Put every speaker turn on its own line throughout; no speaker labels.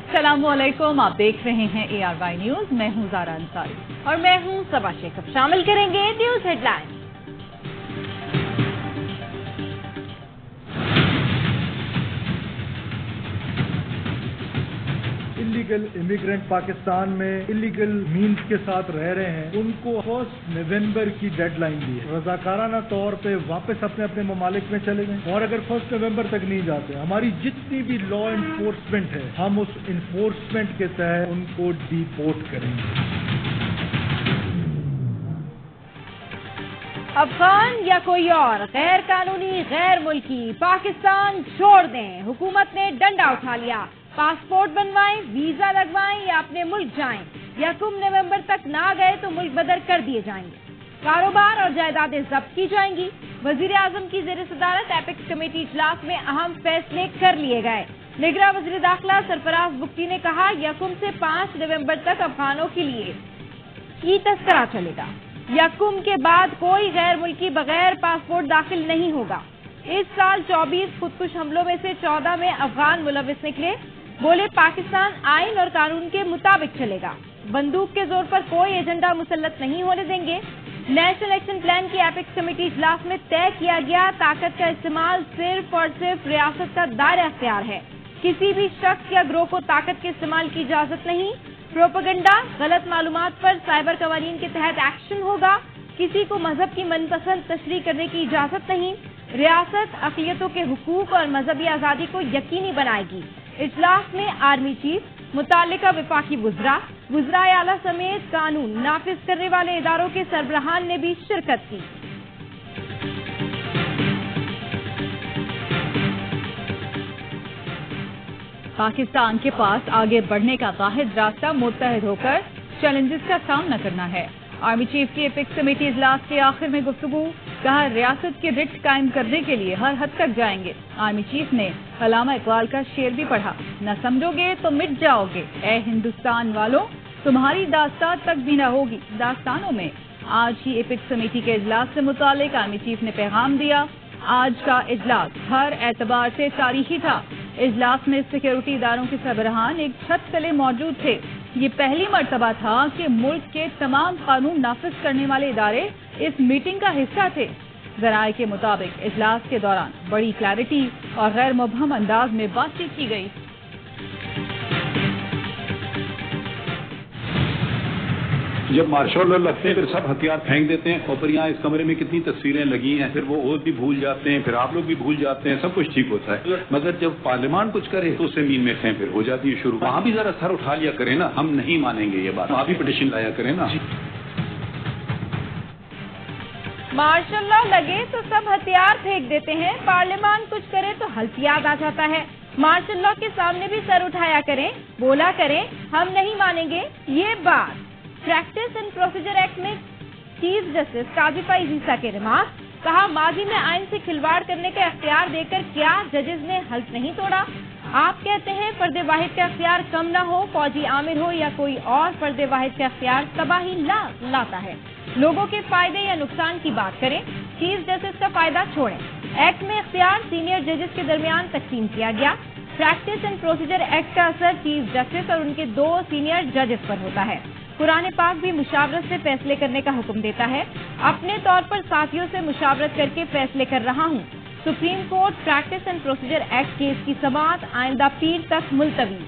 अस्सलाम वालेकुम, आप देख रहे हैं ARY न्यूज। मैं हूं ज़ारा अंसारी
और मैं हूं सबा शेख। शामिल करेंगे news headline.
Illegal immigrant Pakistan में इलीगल मीन्स के साथ रह रहे हैं, उनको 1 नवंबर की डेडलाइन दी है। रजाकाराना तौर पे वापस अपने अपने ममालिक में चले गए और अगर 1 नवंबर तक नहीं जाते, हमारी जितनी भी लॉ इन्फोर्समेंट है, हम उस इन्फोर्समेंट के तहत उनको डिपोर्ट करेंगे।
अफगान या कोई और गैर कानूनी गैर मुल्की पाकिस्तान छोड़ दें। हुकूमत ने डंडा उठा लिया। पासपोर्ट बनवाएं, वीजा लगवाएं या अपने मुल्क जाएं। 1 नवंबर तक ना गए तो मुल्क बदर कर दिए जाएंगे। कारोबार और जायदादें जब्त की जाएंगी। वजीर आजम की जेर सदारत एपिक्स कमेटी इजलास में अहम फैसले कर लिए गए। निगरां वजीर दाखिला सरफराज बुख्ती ने कहा 1 से 5 नवंबर तक अफगानों के लिए ई तस्करा चलेगा। 1 के बाद कोई गैर मुल्की बगैर पासपोर्ट दाखिल नहीं होगा। इस साल 24 खुदकुश हमलों में से 14 में अफगान मुलविस निकले। बोले पाकिस्तान आइन और कानून के मुताबिक चलेगा। बंदूक के जोर पर कोई एजेंडा मुसल्लत नहीं होने देंगे। नेशनल एक्शन प्लान की एपिक्स कमेटी इजलास में तय किया गया ताकत का इस्तेमाल सिर्फ और सिर्फ रियासत का दायरा अख्तियार है। किसी भी शख्स या ग्रोह को ताकत के इस्तेमाल की इजाजत नहीं। प्रोपेगेंडा, गलत मालूमात पर साइबर कवानीन के तहत एक्शन होगा। किसी को मजहब की मनपसंद तशरीह करने की इजाजत नहीं। रियासत अक़लियतों के हुकूक और मजहबी आज़ादी को यकीनी बनाएगी। इजलास में आर्मी चीफ, मुतालिका वफाकी वुज़राए आला समेत कानून नाफिज करने वाले इदारों के सरबराहान ने भी शिरकत की।
पाकिस्तान के पास आगे बढ़ने का वाहिद रास्ता मुत्तहिद होकर चैलेंजेस का सामना करना है। आर्मी चीफ की एपिक्स कमेटी इजलास के आखिर में गुफ्तगू, कहा रियासत के रिट कायम करने के लिए हर हद तक जाएंगे। आर्मी चीफ ने अल्लामा इकबाल का शेर भी पढ़ा, न समझोगे तो मिट जाओगे, ए हिंदुस्तान वालों तुम्हारी दास्तान तक भी न होगी दास्तानों में। आज ही एपिक्स कमेटी के इजलास से मुतालिक आर्मी चीफ ने पैगाम दिया। आज का इजलास हर एतबार से तारीखी था। इजलास में सिक्योरिटी इदारों के सरबराहान एक छत तले मौजूद थे। ये पहली मर्तबा था कि मुल्क के तमाम कानून नाफिज करने वाले इदारे इस मीटिंग का हिस्सा थे। ज़राए के मुताबिक इजलास के दौरान बड़ी क्लैरिटी और गैर मुबहम अंदाज में बातचीत की गई।
जब मार्शल लॉ लगते हैं फिर सब हथियार फेंक देते हैं। ऊपर यहाँ इस कमरे में कितनी तस्वीरें लगी हैं, फिर वो और भी भूल जाते हैं, फिर आप लोग भी भूल जाते हैं, सब कुछ ठीक होता है। मगर जब पार्लियामान कुछ करे तो उससे मीन में फिर हो जाती है शुरू। वहाँ भी जरा सर उठा लिया करें ना, हम नहीं मानेंगे ये बात। वहाँ भी पिटीशन लाया करें ना।
मार्शल लॉ लगे तो सब हथियार फेंक देते हैं, पार्लियामान कुछ करे तो हल्फ याद आ जाता है। मार्शल लॉ के सामने भी सर उठाया करें, बोला करें हम नहीं मानेंगे ये बात। प्रैक्टिस एंड प्रोसीजर एक्ट में चीफ जस्टिस काजी फैज़ ईसा के रिमार्क, कहा माजी में आइन से खिलवाड़ करने का अख्तियार देकर क्या जजेस ने हल्फ नहीं तोड़ा। आप कहते हैं फर्द वाहिद का अख्तियार कम ना हो, फौजी आमिर हो या कोई और, फर्द वाहिद का अख्तियार तबाही लाता है। लोगों के फायदे या नुकसान की बात करें, चीफ जस्टिस का फायदा छोड़ें। एक्ट में अख्तियार सीनियर जजेस के दरमियान तकसीम किया गया। प्रैक्टिस एंड प्रोसीजर एक्ट का असर चीफ जस्टिस और उनके 2 सीनियर जजेस पर होता है। कुरान पाक भी मुशावरत से फैसले करने का हुक्म देता है। अपने तौर पर साथियों से मुशावरत करके फैसले कर रहा हूँ। Supreme court practice and procedure act case की समाअत आइंदा पीर तक मुलतवी।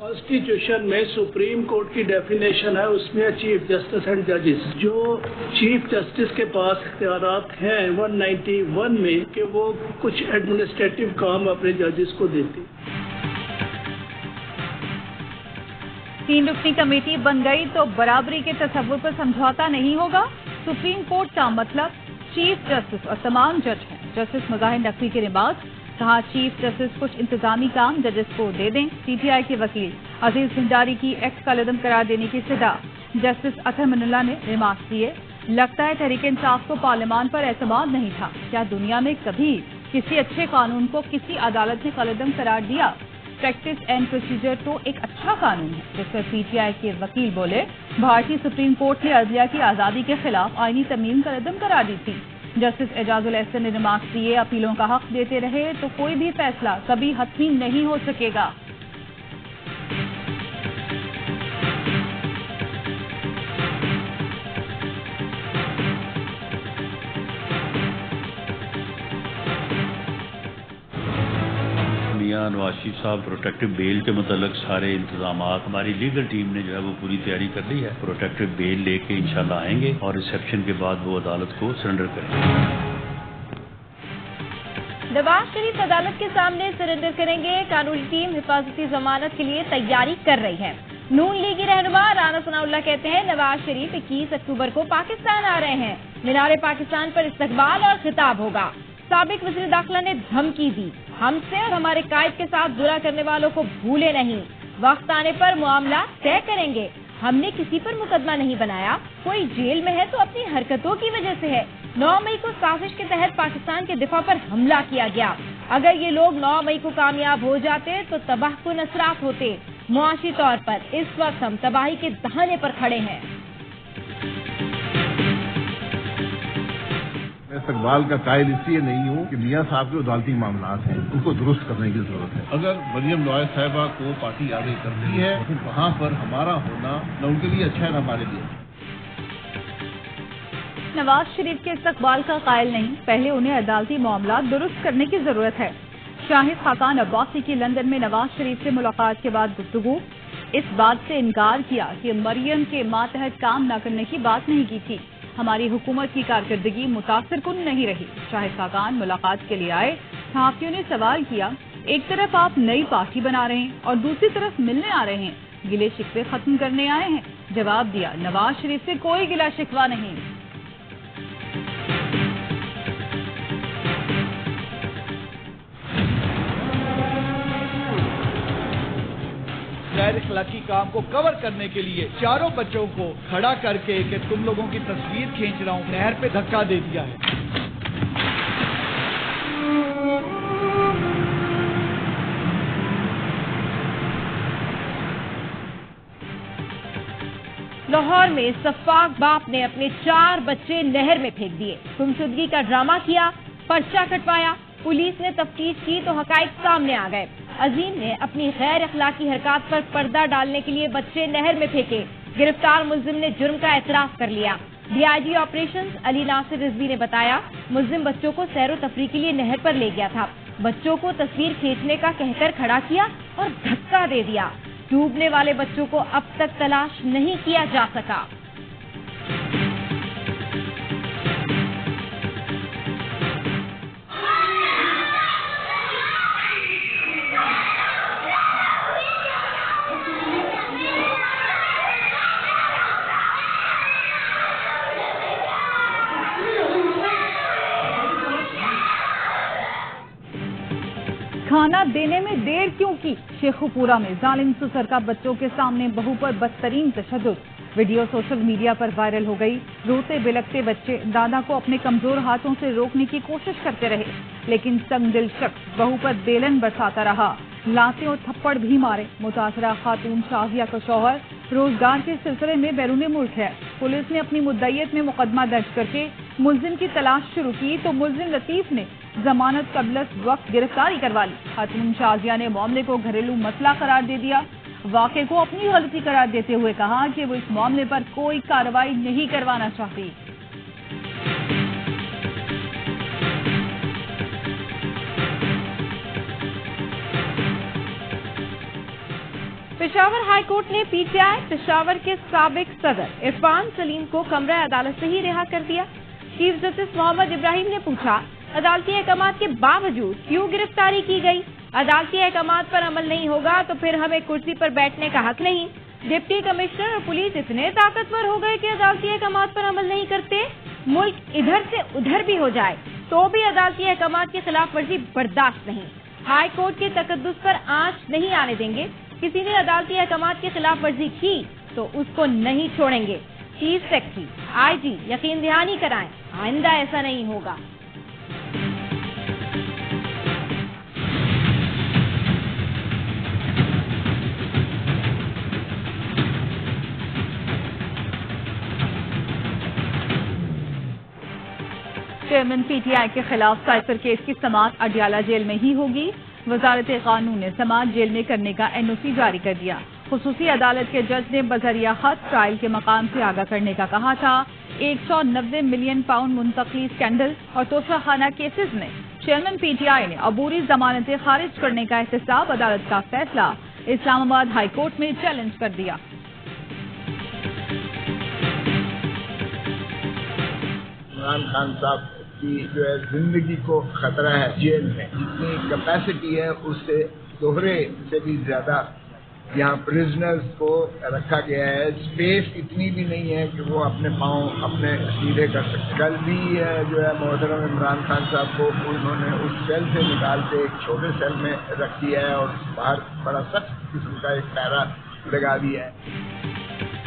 कॉन्स्टिट्यूशन में सुप्रीम कोर्ट की डेफिनेशन है, उसमें चीफ जस्टिस एंड जजेस, जो चीफ जस्टिस के पास इख्तियारात हैं 191 में कि वो कुछ एडमिनिस्ट्रेटिव काम अपने जजेस को देते।
3 रुकनी कमेटी बन गई तो बराबरी के तस्वुर पर समझौता नहीं होगा। सुप्रीम कोर्ट का मतलब चीफ जस्टिस और तमाम जज हैं। जस्टिस मुजाहिर नकवी के रिमार्क, कहा चीफ जस्टिस कुछ इंतजामी काम जजेस को दे दें। पीटीआई के वकील अजीज भंडारी की एक्ट का कलदम करार देने की सदा। जस्टिस अतहर मनुल्लाह ने रिमार्क दिए, लगता है तहरीक इंसाफ को पार्लियामान पर एतमाद नहीं था। क्या दुनिया में कभी किसी अच्छे कानून को किसी अदालत ने कलदम करार दिया? प्रैक्टिस एंड प्रोसीजर तो एक अच्छा कानून है, जिस पर पीटीआई के वकील बोले भारतीय सुप्रीम कोर्ट ने अदलिया की आज़ादी के खिलाफ आईनी तरमीम का कदम करार दी थी। जस्टिस एजाजुल एहसन ने रिमार्क्स दिए, अपीलों का हक देते रहे तो कोई भी फैसला कभी हतमी नहीं हो सकेगा।
नवाज शरीफ साहब प्रोटेक्टिव बेल के मतलब सारे इंतजाम हमारी लीगल टीम ने जो है वो पूरी तैयारी कर ली है। प्रोटेक्टिव बेल लेके इंशाल्लाह आएंगे और रिसेप्शन के बाद वो अदालत को सरेंडर करेंगे।
नवाज शरीफ अदालत के सामने सरेंडर करेंगे। कानूनी टीम हिफाजती जमानत के लिए तैयारी कर रही है। नून लीगी रहनुमा राना सनाउल्लाह कहते हैं नवाज शरीफ 21 अक्टूबर को पाकिस्तान आ रहे हैं। मीनार पाकिस्तान पर इस्तकबाल और खिताब होगा। साबिक वज़ीर दाखिला ने धमकी दी, हमसे और हमारे कायद के साथ बुरा करने वालों को भूले नहीं, वक्त आने पर मामला तय करेंगे। हमने किसी पर मुकदमा नहीं बनाया, कोई जेल में है तो अपनी हरकतों की वजह से है। 9 मई को साजिश के तहत पाकिस्तान के दिफा पर हमला किया गया। अगर ये लोग 9 मई को कामयाब हो जाते तो तबाहकुन असरात होते। मुआशी तौर पर इस वक्त हम तबाही के दहाने पर खड़े हैं।
मैं इस्तकबाल का कायल इसलिए नहीं हूँ कि मियाँ साहब के अदालती मामलात हैं, उनको दुरुस्त करने की जरूरत है। अगर मरियम नवाज साहिबा को पार्टी आगे करती है तो वहाँ पर हमारा होना न उनके लिए अच्छा है न हमारे लिए।
नवाज शरीफ के इस्तकबाल का कायल नहीं, पहले उन्हें अदालती मामला दुरुस्त करने की जरूरत है। शाहिद खाकान अब्बासी की लंदन में नवाज शरीफ से मुलाकात के बाद गुफ्तगू, इस बात से इनकार किया कि मरियम के मातहत काम न करने की बात नहीं की थी। हमारी हुकूमत की कारकर्दगी मुतासिर कुन नहीं रही। शाहिद खाकान मुलाकात के लिए आए। सहाफियों ने सवाल किया, एक तरफ आप नई पार्टी बना रहे हैं और दूसरी तरफ मिलने आ रहे हैं, गिले शिकवे खत्म करने आए हैं? जवाब दिया, नवाज शरीफ से कोई गिला शिकवा नहीं।
गैर इखलाकी काम को कवर करने के लिए चारों बच्चों को खड़ा करके कि तुम लोगों की तस्वीर खींच रहा हूं, नहर पे धक्का दे दिया है।
लाहौर में सफाक बाप ने अपने 4 बच्चे नहर में फेंक दिए। गुमशुदगी का ड्रामा किया, पर्चा कटवाया, पुलिस ने तफ्तीश की तो हकाइक सामने आ गए। अजीम ने अपनी गैर अखलाकी हरकत पर पर्दा डालने के लिए बच्चे नहर में फेंके। गिरफ्तार मुल्जिम ने जुर्म का एतराफ कर लिया। डीआईजी ऑपरेशंस अली नासिर रिजवी ने बताया, मुल्जिम बच्चों को सैरो तफरी के लिए नहर पर ले गया था। बच्चों को तस्वीर खींचने का कहकर खड़ा किया और धक्का दे दिया। डूबने वाले बच्चों को अब तक तलाश नहीं किया जा सका।
खाना देने में देर क्यों की? शेखुपुरा में जालिम ससुर का बच्चों के सामने बहू पर बदतरीन तशद्दुद। वीडियो सोशल मीडिया पर वायरल हो गई। रोते बिलखते बच्चे दादा को अपने कमजोर हाथों से रोकने की कोशिश करते रहे, लेकिन तंगदिल शख्स बहू पर बेलन बरसाता रहा। लाते और थप्पड़ भी मारे। मुतासरा खातून शाजिया का शौहर रोजगार के सिलसिले में बैरून मुल्क है। पुलिस ने अपनी मुद्दईयत में मुकदमा दर्ज करके मुलजिम की तलाश शुरू की तो मुलजिम लतीफ ने जमानत कबल वक्त गिरफ्तारी करवा ली। खातून शाजिया ने मामले को घरेलू मसला करार दे दिया। वाक़े को अपनी गलती करार देते हुए कहा कि वो इस मामले पर कोई कार्रवाई नहीं करवाना चाहती।
पेशावर हाई कोर्ट ने पीटीआई पेशावर के साबिक सदर इरफान सलीम को कमरा अदालत से ही रिहा कर दिया। चीफ जस्टिस मोहम्मद इब्राहिम ने पूछा, अदालती अहकामात के बावजूद क्यों गिरफ्तारी की गई? अदालती अहकामात पर अमल नहीं होगा तो फिर हमें कुर्सी पर बैठने का हक नहीं। डिप्टी कमिश्नर और पुलिस इतने ताकतवर हो गए कि अदालती अहकामात पर अमल नहीं करते। मुल्क इधर से उधर भी हो जाए तो भी अदालती अहकामात की खिलाफ वर्जी बर्दाश्त नहीं। हाई कोर्ट के तकद्दुस पर आंच नहीं आने देंगे। किसी ने अदालती अहकामात की खिलाफ वर्जी की तो उसको नहीं छोड़ेंगे। चीफ सेक्रेटरी, आईजी यकीन दहानी कराएं, आइंदा ऐसा नहीं होगा।
چیئرمین پی ٹی آئی کے خلاف سائفر کیس کی سماعت اڈیالہ جیل میں ہی ہوگی. وزارت قانون نے سماعت جیل میں کرنے کا NOC جاری کر دیا. خصوصی عدالت کے جج نے بذریعہ خط ٹرائل کے مقام سے آگاہ کرنے کا کہا تھا. 190 ملین پاؤنڈ منتقلی اسکینڈل اور توشہ خانہ کیسز میں چیئرمین پی ٹی آئی نے عبوری ضمانتیں خارج کرنے کا احتساب عدالت کا فیصلہ اسلام آباد ہائی کورٹ میں چیلنج کر دیا.
عمران خان صاحب کی جو ہے زندگی کو خطرہ ہے جیل میں. جتنی کیپیسٹی ہے اس سے دوہرے سے بھی زیادہ یہاں پرزنرز کو رکھا گیا ہے. اسپیس اتنی بھی نہیں ہے کہ وہ اپنے پاؤں اپنے سیدھے کر سکتے. کل بھی جو ہے محترم عمران خان صاحب کو انہوں نے اس سیل سے نکال کے ایک چھوٹے سیل میں رکھ دیا ہے اور باہر بڑا سخت قسم کا ایک پیرا لگا دیا ہے.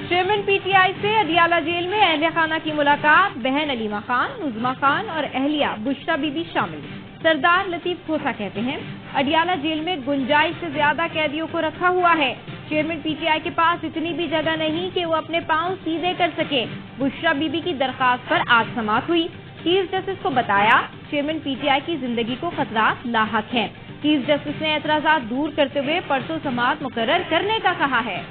چیئرمین پی ٹی آئی سے اڈیالہ جیل میں اہلیہ خانہ کی ملاقات. بہن علیمہ خان، نظمہ خان اور اہلیہ بشرا بی بی شامل. سردار لطیف کھوسا کہتے ہیں اڈیالہ جیل میں گنجائش سے زیادہ قیدیوں کو رکھا ہوا ہے. چیئرمین پی ٹی آئی کے پاس اتنی بھی جگہ نہیں کہ وہ اپنے پاؤں سیدھے کر سکے. بشرا بی بی کی درخواست پر آج سماعت ہوئی. چیف جسٹس کو بتایا چیئرمین پی ٹی آئی کی زندگی کو خطرات لاحق ہیں. چیف جسٹس نے اعتراضات دور کرتے ہوئے پرسوں سماعت مقرر کرنے کا کہا ہے.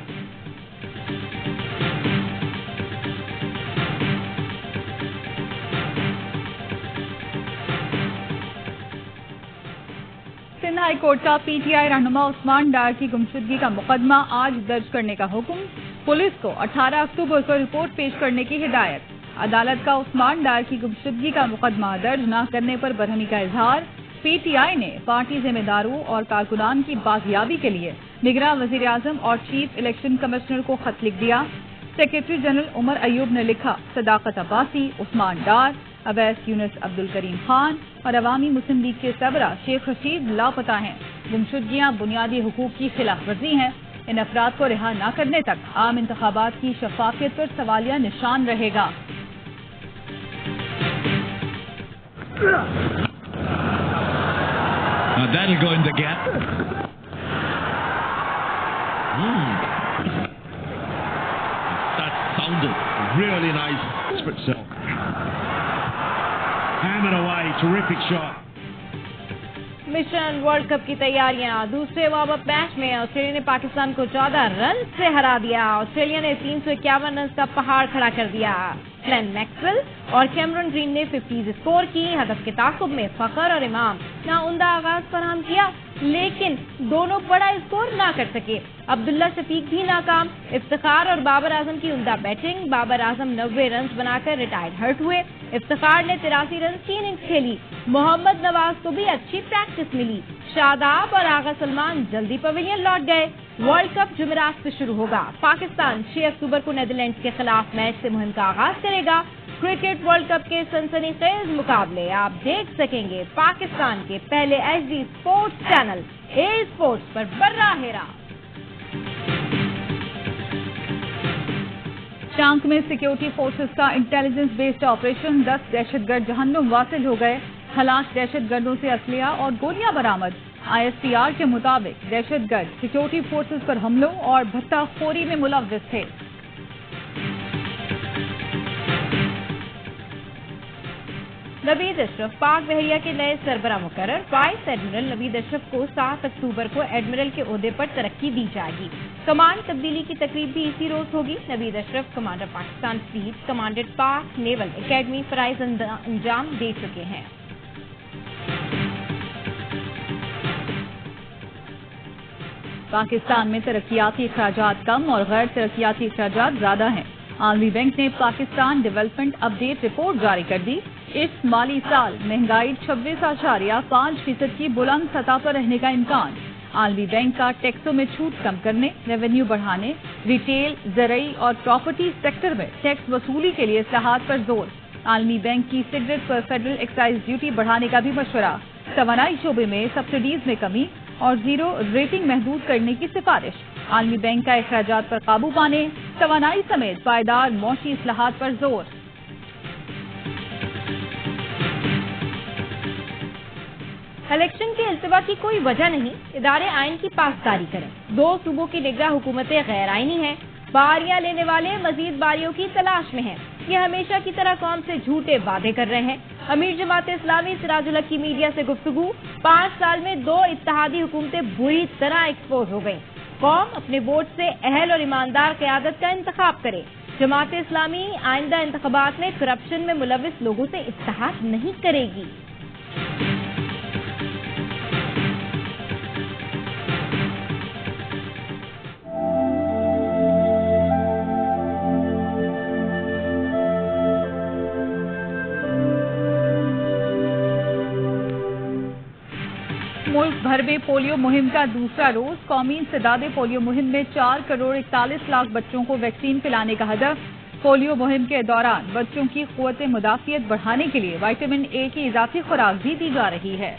سندھ ہائی کورٹ کا پی ٹی آئی رہنما عثمان ڈار کی گمشدگی کا مقدمہ آج درج کرنے کا حکم. پولیس کو 18 اکتوبر کو رپورٹ پیش کرنے کی ہدایت. عدالت کا عثمان ڈار کی گمشدگی کا مقدمہ درج نہ کرنے پر برہمی کا اظہار. پی ٹی آئی نے پارٹی ذمہ داروں اور کارکنان کی بازیابی کے لیے نگراں وزیر اعظم اور چیف الیکشن کمشنر کو خط لکھ دیا. سیکرٹری جنرل عمر ایوب نے لکھا صداقت عباسی، عثمان ڈار، اویس یونس، عبد الکریم خان اور عوامی مسلم لیگ کے سربراہ شیخ رشید لاپتہ ہیں. گمشدگیاں بنیادی حقوق کی خلاف ورزی ہیں. ان افراد کو رہا نہ کرنے تک عام انتخابات کی شفافیت پر سوالیہ نشان رہے گا.
That'll go in the gap. That sounded really nice. Itself. Hammered away, terrific shot.
Mission world cup کی تیاریاں. دوسرے وارم اپ میچ میں آسٹریلیا نے پاکستان کو 14 رن سے ہرا دیا. آسٹریلیا نے 351 رنز کا پہاڑ کھڑا کر دیا. گلین میکسویل اور کیمرون گرین نے 50 اسکور کی. ہدف کے تعاقب میں فخر اور امام نہ عمدہ آغاز فراہم کیا لیکن دونوں بڑا اسکور نہ کر سکے. عبداللہ شفیق بھی ناکام. افتخار اور بابر اعظم کی عمدہ بیٹنگ. بابر اعظم 90 رنز بنا کر ریٹائرڈ ہرٹ ہوئے. افتخار نے 83 رنز کی اننگز کھیلی. محمد نواز کو بھی اچھی پریکٹس ملی. شاداب اور آغا سلمان جلدی پویلین لوٹ گئے. ورلڈ کپ جمعرات سے شروع ہوگا. پاکستان 6 اکتوبر کو نیدرلینڈز کے خلاف میچ سے مہم کا آغاز کرے گا. کرکٹ ورلڈ کپ کے سنسنی خیز مقابلے آپ دیکھ سکیں گے پاکستان کے پہلے HD sports channel A sports پر براہ راست.
شانک میں سیکیورٹی فورسز کا انٹیلیجنس بیسڈ آپریشن. 10 دہشت گرد جہنم واصل ہو گئے. ہلاک دہشت گردوں سے اسلحہ اور گولیاں برآمد. ISPR کے مطابق دہشت گرد سیکیورٹی فورسز پر حملوں اور بھتہ خوری میں ملوث تھے.
نوید اشرف پاک بحریہ کے نئے سربراہ مقرر. وائس ایڈمرل نوید اشرف کو 7 اکتوبر کو ایڈمرل کے عہدے پر ترقی دی جائے گی. کمانڈ تبدیلی کی تقریب بھی اسی روز ہوگی. نوید اشرف کمانڈر پاکستان فلیٹ کمانڈر پاک نیول اکیڈمی فرائض انجام دے چکے ہیں.
پاکستان میں ترقیاتی اخراجات کم اور غیر ترقیاتی اخراجات زیادہ ہیں. عالمی بینک نے پاکستان ڈیولپمنٹ اپ ڈیٹ رپورٹ جاری کر دی. اس مالی سال مہنگائی 26.5% کی بلند سطح پر رہنے کا امکان. عالمی بینک کا ٹیکسوں میں چھوٹ کم کرنے، ریونیو بڑھانے، ریٹیل، زرعی اور پراپرٹی سیکٹر میں ٹیکس وصولی کے لیے اصلاحات پر زور. عالمی بینک کی سگریٹ پر فیڈرل ایکسائز ڈیوٹی بڑھانے کا بھی مشورہ. توانائی شعبے میں سبسڈیز میں کمی اور زیرو ریٹنگ محدود کرنے کی سفارش. عالمی بینک کا اخراجات پر قابو پانے، توانائی سمیت پائیدار معاشی اصلاحات پر زور.
الیکشن کے التوا کی کوئی وجہ نہیں. ادارے آئین کی پاسداری کریں. 2 صوبوں کی نگراں حکومتیں غیر آئینی ہیں. باریاں لینے والے مزید باریوں کی تلاش میں ہیں. یہ ہمیشہ کی طرح قوم سے جھوٹے وعدے کر رہے ہیں. امیر جماعت اسلامی سراج الحق کی میڈیا سے گفتگو، 5 سال میں 2 اتحادی حکومتیں بری طرح ایکسپوز ہو گئیں، قوم اپنے ووٹ سے اہل اور ایماندار قیادت کا انتخاب کرے۔ جماعت اسلامی آئندہ انتخابات میں کرپشن میں ملوث لوگوں سے اتحاد نہیں کرے گی۔
ملک بھر میں پولیو مہم کا دوسرا روز، قومی انسداد پولیو مہم میں 4 کروڑ 41 لاکھ بچوں کو ویکسین پلانے کا ہدف۔ پولیو مہم کے دوران بچوں کی قوت مدافعت بڑھانے کے لیے وٹامن اے کی اضافی خوراک بھی دی جا رہی ہے۔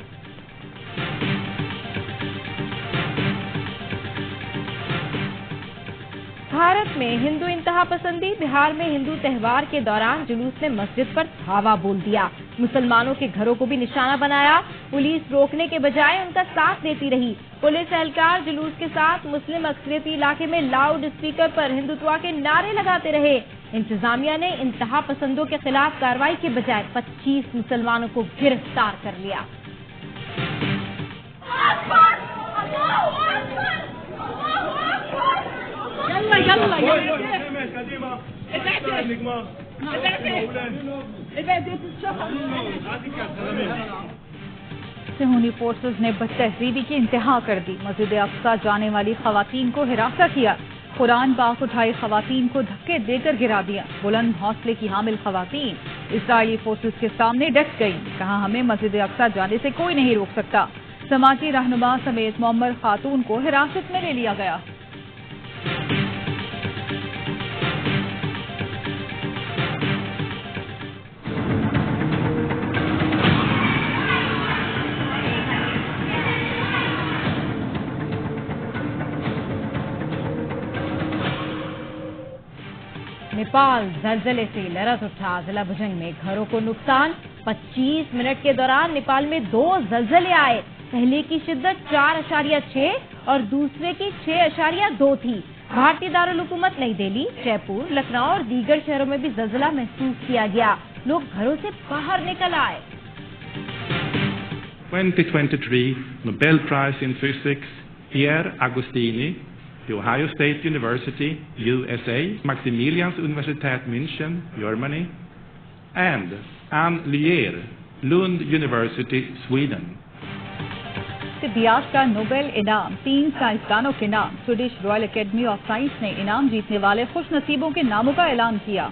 بھارت میں ہندو انتہا پسندی، بہار میں ہندو تہوار کے دوران جلوس نے مسجد پر دھاوا بول دیا، مسلمانوں کے گھروں کو بھی نشانہ بنایا، پولیس روکنے کے بجائے ان کا ساتھ دیتی رہی۔ پولیس اہلکار جلوس کے ساتھ مسلم اکثریتی علاقے میں لاؤڈ اسپیکر پر ہندوتوا کے نعرے لگاتے رہے۔ انتظامیہ نے انتہا پسندوں کے خلاف کارروائی کے بجائے 25 مسلمانوں کو گرفتار کر لیا۔
صہیونی فورسز نے بدتہذیبی کی انتہا کر دی، مسجد اقصی جانے والی خواتین کو ہراساں کیا، قرآن پاک اٹھائی خواتین کو دھکے دے کر گرا دیا، بلند حوصلے کی حامل خواتین اسرائیلی فورسز کے سامنے ڈٹ گئی، کہا ہمیں مسجد اقصی جانے سے کوئی نہیں روک سکتا۔ سماجی رہنما سمیت معمر خاتون کو حراست میں لے لیا گیا۔
نیپال زلزلے سے لرز اٹھا، ضلع بھجنگ میں گھروں کو نقصان، 25 منٹ کے دوران نیپال میں 2 زلزلے آئے، پہلے کی شدت 4.6 اور دوسرے کی 6.2 تھی۔ بھارتی دارالحکومت نئی دہلی، جے پور، لکھنؤ اور دیگر شہروں میں بھی زلزلہ محسوس کیا گیا، لوگ گھروں سے باہر نکل آئے۔
2023 Nobel Prize in Physics, Pierre Agostini, The Ohio State University, USA, Maximilians Universität München, Germany, and Anne Lier, Lund University, Sweden.
طبیات کا نوبل انعام 3 سائنسدانوں کے نام، Swedish Royal academy of science نے انعام جیتنے والے خوش نصیبوں کے ناموں کا اعلان کیا۔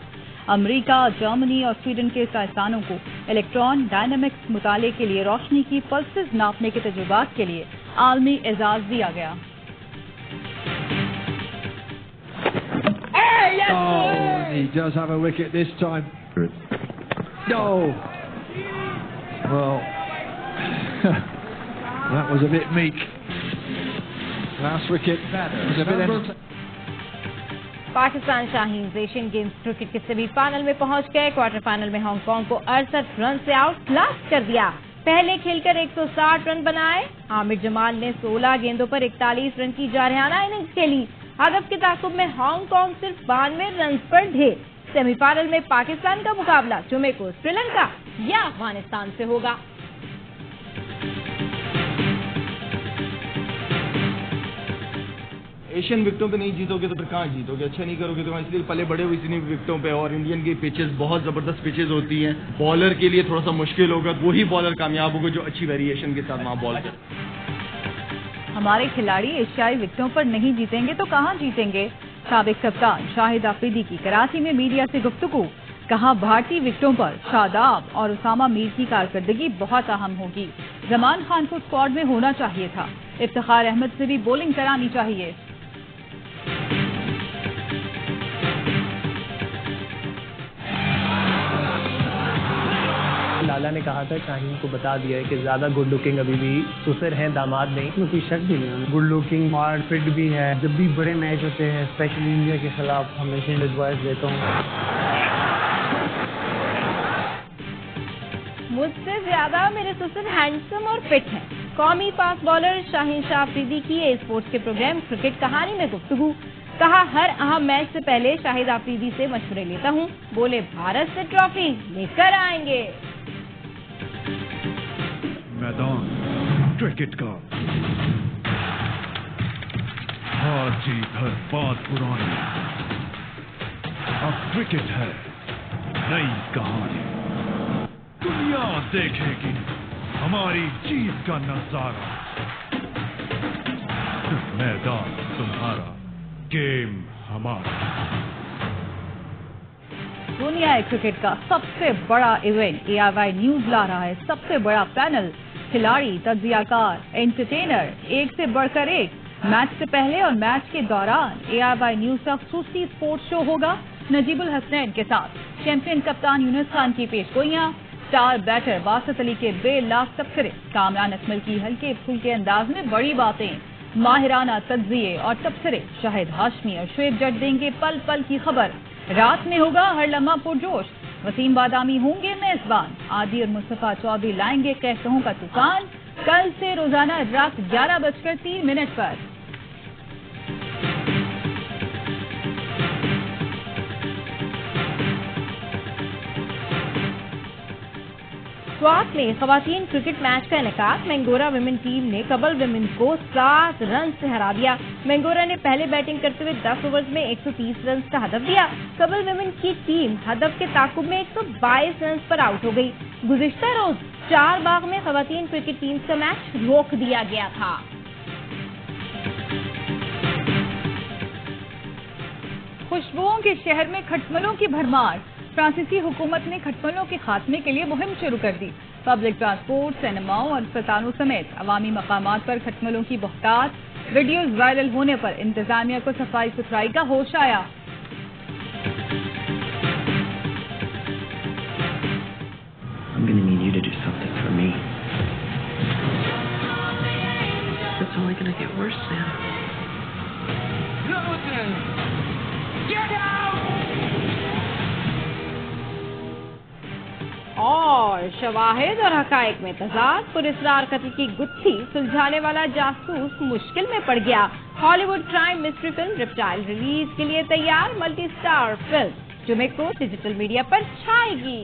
امریکہ، جرمنی اور سویڈن کے سائنسدانوں کو الیکٹران ڈائنامکس مطالعے کے لیے روشنی کی پلسز ناپنے کے تجربات کے لیے عالمی اعزاز دیا گیا۔
Oh, he does have a wicket this time. No. Well, that was a bit meek. Last wicket was a bit...
Pakistan Shaheens Asian games cricket کے سیمی فائنل میں پہنچ گئے، کوارٹر فائنل میں ہانگ کانگ کو 68 رن سے آؤٹ کلاس کر دیا، پہلے کھیل کر 160 رن بنائے۔ عامر جمال نے 16 گیندوں پر 41 رن کی جارحانہ اننگز کھیلی، ہدف کے تعاقب میں ہانگ کانگ صرف 92 رنز پر ڈھیر۔ سیمی فائنل میں پاکستان کا مقابلہ جمعے کو سری لنکا یا افغانستان سے ہوگا۔
ایشین وکٹوں پہ نہیں جیتو گے تو پھر کہاں جیتو گے، اچھا نہیں کرو گے تو اس لیے پلے بڑے ہوئے اتنی وکٹوں پہ، اور انڈین کی پچز بہت زبردست پچز ہوتی ہیں، بالر کے لیے تھوڑا سا مشکل ہوگا، وہی بالر کامیاب ہوگا جو اچھی ویریشن کے ساتھ وہاں بال کرے۔
ہمارے کھلاڑی ایشیائی وکٹوں پر نہیں جیتیں گے تو کہاں جیتیں گے؟ سابق کپتان شاہد آفریدی کی کراچی میں میڈیا سے گفتگو، کہا بھارتی وکٹوں پر شاداب اور اسامہ میر کی کارکردگی بہت اہم ہوگی، زمان خان کو اسکواڈ میں ہونا چاہیے تھا، افتخار احمد سے بھی بولنگ کرانی چاہیے۔
لالا نے کہا تھا، شاہین کو بتا دیا ہے کہ زیادہ گڈ لکنگ ابھی بھی سسر ہیں، داماد نہیں، اس میں کوئی شک بھی نہیں، گڈ لکنگ اور فٹ بھی ہے۔ جب بھی بڑے میچ ہوتے ہیں اسپیشلی انڈیا کے خلاف، ہمیشہ ایڈوائس دیتا ہوں۔
مجھ سے زیادہ میرے سسر ہینڈسم اور فٹ ہیں۔ قومی فاسٹ بالر شاہین شاہ آفریدی کی اے اسپورٹس کے پروگرام کرکٹ کہانی میں گفتگو، کہا ہر اہم میچ سے پہلے شاہد آفریدی سے مشورے لیتا ہوں، بولے بھارت سے ٹرافی لے کر آئیں گے۔
मैदान क्रिकेट का हार जीत हर बात पुरानी, अब क्रिकेट है नई कहानी। दुनिया देखेगी हमारी जीत का नजारा, मैदान तुम्हारा, गेम हमारा।
दुनिया क्रिकेट का सबसे बड़ा इवेंट AIY न्यूज ला रहा है। सबसे बड़ा पैनल, खिलाड़ी, तज्जियाकार, एंटरटेनर, एक से बढ़कर एक। मैच से पहले और मैच के दौरान AIY न्यूज का खसूसी स्पोर्ट्स शो होगा नजीबुल हसनैन के साथ। चैंपियन कप्तान यूनुस खान की पेशगोइयां, स्टार बैटर बासित अली के बेलाख तबसरे, कामरान अकमल की हल्के फुल्के अंदाज में बड़ी बातें, माहिराना तज्जिए और तबसरे। शाहिद हाशमी और शुएब जट देंगे पल पल की खबर। रात में होगा हर लम्हा पुरजोश। वसीम बादामी होंगे मेजबान। आदि और मुस्तफा चौधरी लाएंगे कहकहों का तूफान। कल से रोजाना रात 11:03 पर।
स्वात में खवातीन क्रिकेट मैच का इनेकाद। मैंगोरा विमेन टीम ने कबल विमेन को 7 रन से हरा दिया। मैंगोरा ने पहले बैटिंग करते हुए 10 ओवर्स में 130 रन का हदफ दिया। कबल विमेन की टीम हदफ के ताकुब में 122 रन पर आउट हो गई। गुज़िश्ता रोज 4 बाग में खवातीन क्रिकेट टीम का मैच रोक दिया गया था।
खुशबुओं के शहर में खटमलों की भरमार। फ्रांसीसी हुकूमत ने खटमलों के खात्मे के लिए मुहिम शुरू कर दी। पब्लिक ट्रांसपोर्ट, सिनेमाओं और अस्पतालों समेत अवामी मकामात पर खटमलों की बहुतात। वीडियोज वायरल होने पर इंतजामिया को सफाई सुथराई का होश आया।
I'm gonna need you to do something for me. It's only gonna get worse now.
Get out! और शवाहिद और हकायक में तजाद। पुरस्रार कत्ल की गुत्थी सुलझाने वाला जासूस मुश्किल में पड़ गया। Hollywood crime mystery film reptile release के लिए तैयार। मल्टी स्टार फिल्म जुमे को डिजिटल मीडिया पर छाएगी।